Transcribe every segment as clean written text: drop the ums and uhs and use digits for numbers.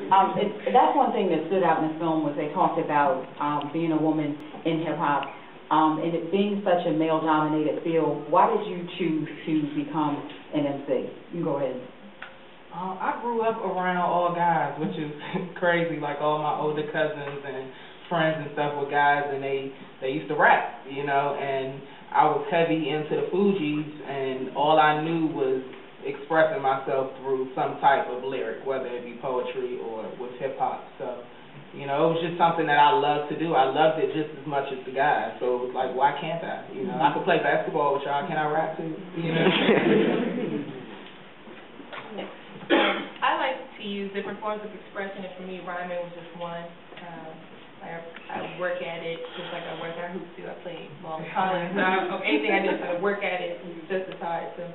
That's one thing that stood out in the film was they talked about being a woman in hip-hop, and it being such a male-dominated field. Why did you choose to become an MC? You can go ahead. I grew up around all guys, which is crazy. Like all my older cousins and friends and stuff were guys, and they used to rap, you know, and I was heavy into the Fugees, and all I knew was expressing myself through some type of lyric, whether it be poetry or with hip-hop. So, you know, it was just something that I loved to do. I loved it just as much as the guys, so it was like, why can't I? You know, I could play basketball with y'all, can I rap too? You know? I like to use different forms of expression, and for me, rhyming was just one. I work at it just like I work at hoops too. I play ball in college. So anything I do, I work at it just as hard. So.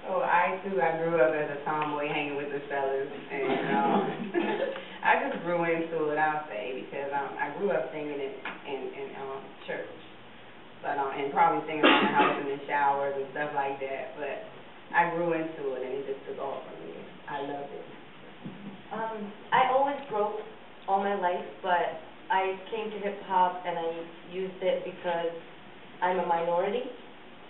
Oh, I grew up as a tomboy hanging with the fellas, and I just grew into it, I'll say, because I grew up singing it in church, but and probably singing around the house in the showers and stuff like that. But I grew into it, and it just took off from me. I loved it. I always wrote all my life, but I came to hip hop and I used it because I'm a minority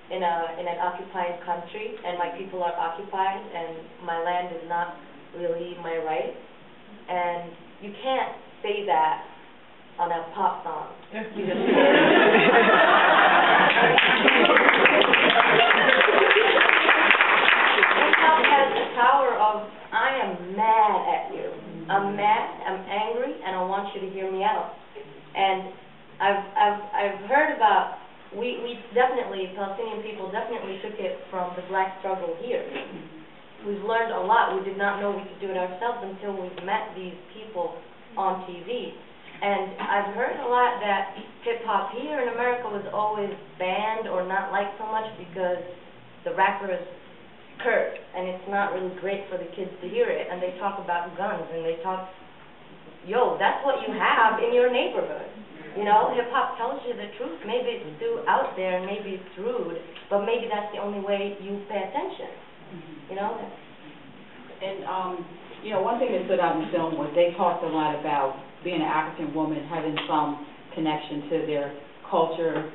in an occupied country, and my people are occupied, and my land is not really my right. And you can't say that on a pop song. You just hip-hop has the power of, I am mad at you. I'm mad, I'm angry, and I want you to hear me out. And I've heard about, we definitely, Palestinian people definitely took it from the black struggle here. We've learned a lot. We did not know we could do it ourselves until we've met these people on TV. And I've heard a lot that hip-hop here in America was always banned or not liked so much because the rappers curse, and it's not really great for the kids to hear it. And they talk about guns, and they talk, yo, that's what you have in your neighborhood. You know, hip-hop tells you the truth. Maybe it's too out there, and maybe it's rude, but maybe that's the only way you pay attention, you know? And, you know, one thing that stood out in the film was they talked a lot about being an African woman, having some connection to their culture,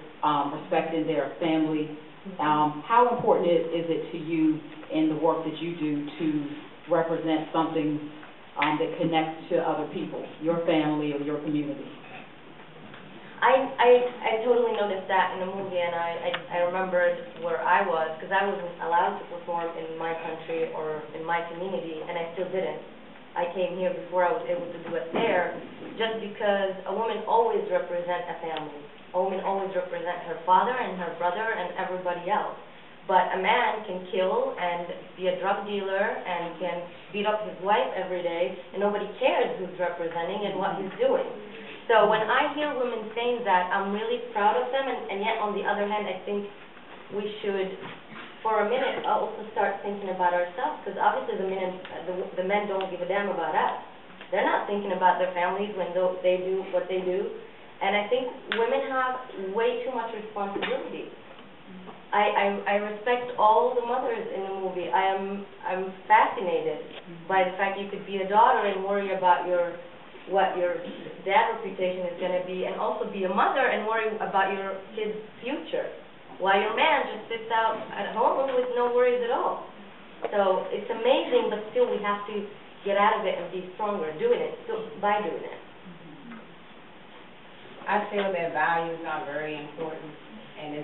respecting their family. How important is it to you in the work that you do to represent something that connects to other people, your family or your community? I totally noticed that in the movie, and I remembered where I was, because I wasn't allowed to perform in my country or in my community, and I still didn't. I came here before I was able to do it there, just because a woman always represents a family. A woman always represents her father and her brother and everybody else. But a man can kill and be a drug dealer and can beat up his wife every day, and nobody cares who's representing and what he's doing. So when I hear women saying that, I'm really proud of them, and yet on the other hand, I think we should, for a minute, also start thinking about ourselves, because obviously the men don't give a damn about us. They're not thinking about their families when they do what they do, and I think women have way too much responsibility. I respect all the mothers in the movie. I'm fascinated by the fact you could be a daughter and worry about what your dad reputation is going to be, and also be a mother and worry about your kid's future, while your man just sits out at home with no worries at all. So it's amazing, but still we have to get out of it and be stronger doing it, by doing it. I feel that values are very important, and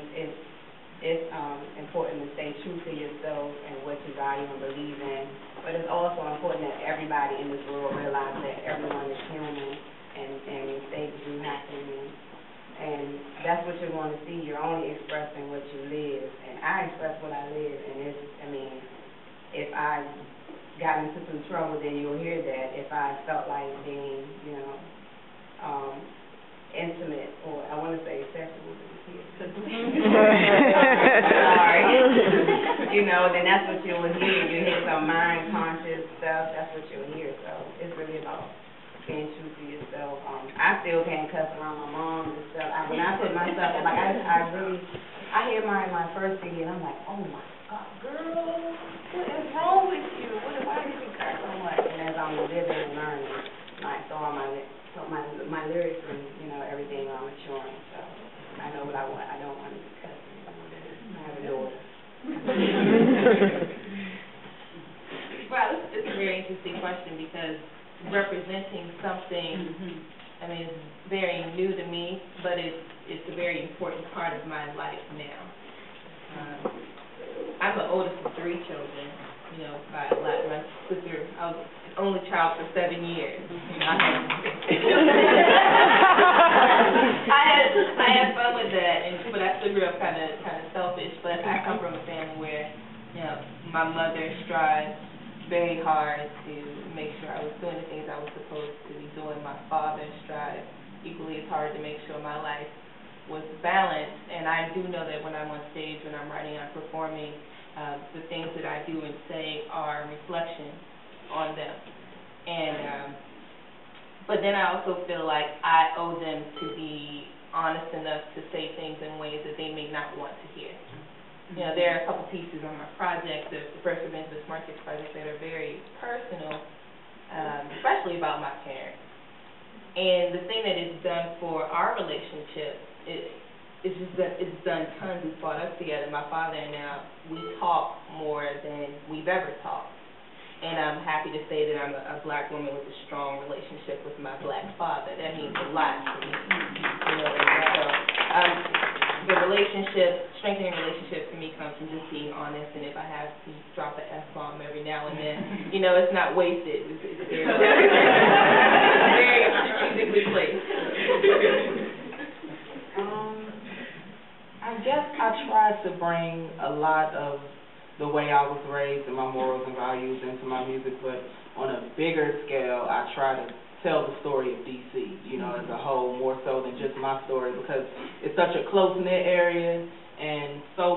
it's important to stay true to yourself and what you value and believe in. But it's also important that everybody in this world realize that everyone is human, and mistakes do happen. And that's what you want to see. You're only expressing what you live, and I express what I live. And if I got into some trouble, then you'll hear that. If I felt like being, intimate, or I want to say sexual with the kids. Sorry. Then that's what you'll hear. You hear some mind conscious stuff, that's what you'll hear. So it's really about being true to yourself. I still can't cuss around my mom and stuff. When I put myself, like I hear my first CD and I'm like, oh my God, girl, what is wrong with you? Why did you cuss so much? And as I'm living with my lyrics and, you know, everything while I'm maturing. So I know what I want. I don't want to be cussing. I have a daughter. Well, it's a very interesting question because representing something, I mean, it's very new to me, but it's a very important part of my life now. I'm the oldest of 3 children, you know, by a lot. My sister, I was the only child for 7 years. You know, I had fun with that, but I still grew up kind of selfish. But I come from a family where, you know, my mother strives very hard to make sure I was doing the things I was supposed to be doing. My father strives equally as hard to make sure my life was balanced. And I do know that when I'm on stage, when I'm writing, I'm performing, the things that I do and say are a reflection on them. And but then I also feel like I owe them to be honest enough to say things in ways that they may not want to hear. You know, there are a couple pieces on my project, the First Evangelist Markets project, that are very personal, especially about my parents. And the thing that it's done for our relationship, it's just that it's done tons. It's brought us together. My father and I, we talk more than we've ever talked. And I'm happy to say that I'm a black woman with a strong relationship with my black father. That means a lot to me. You know, so the relationship, strengthening relationship for me comes from just being honest, and if I have to drop an F-bomb every now and then, you know, it's not wasted. It's very, very strategically placed. I guess I tried to bring a lot of the way I was raised and my morals and values into my music, but on a bigger scale, I try to tell the story of D.C., you know, as a whole, more so than just my story, because it's such a close-knit area, and so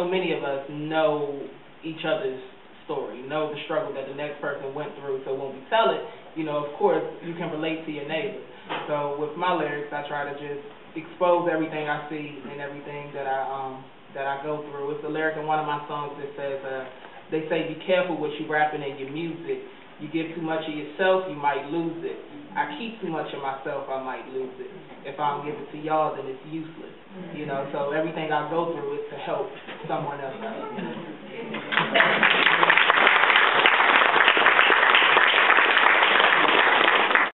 many of us know each other's story, know the struggle that the next person went through, so when we tell it, you know, of course, you can relate to your neighbor. So with my lyrics, I try to just expose everything I see and everything that I go through. It's a lyric in one of my songs that says, they say, be careful what you rapping in your music. You give too much of yourself, you might lose it. I keep too much of myself, I might lose it. If I don't give it to y'all, then it's useless. You know, so everything I go through is to help someone else out.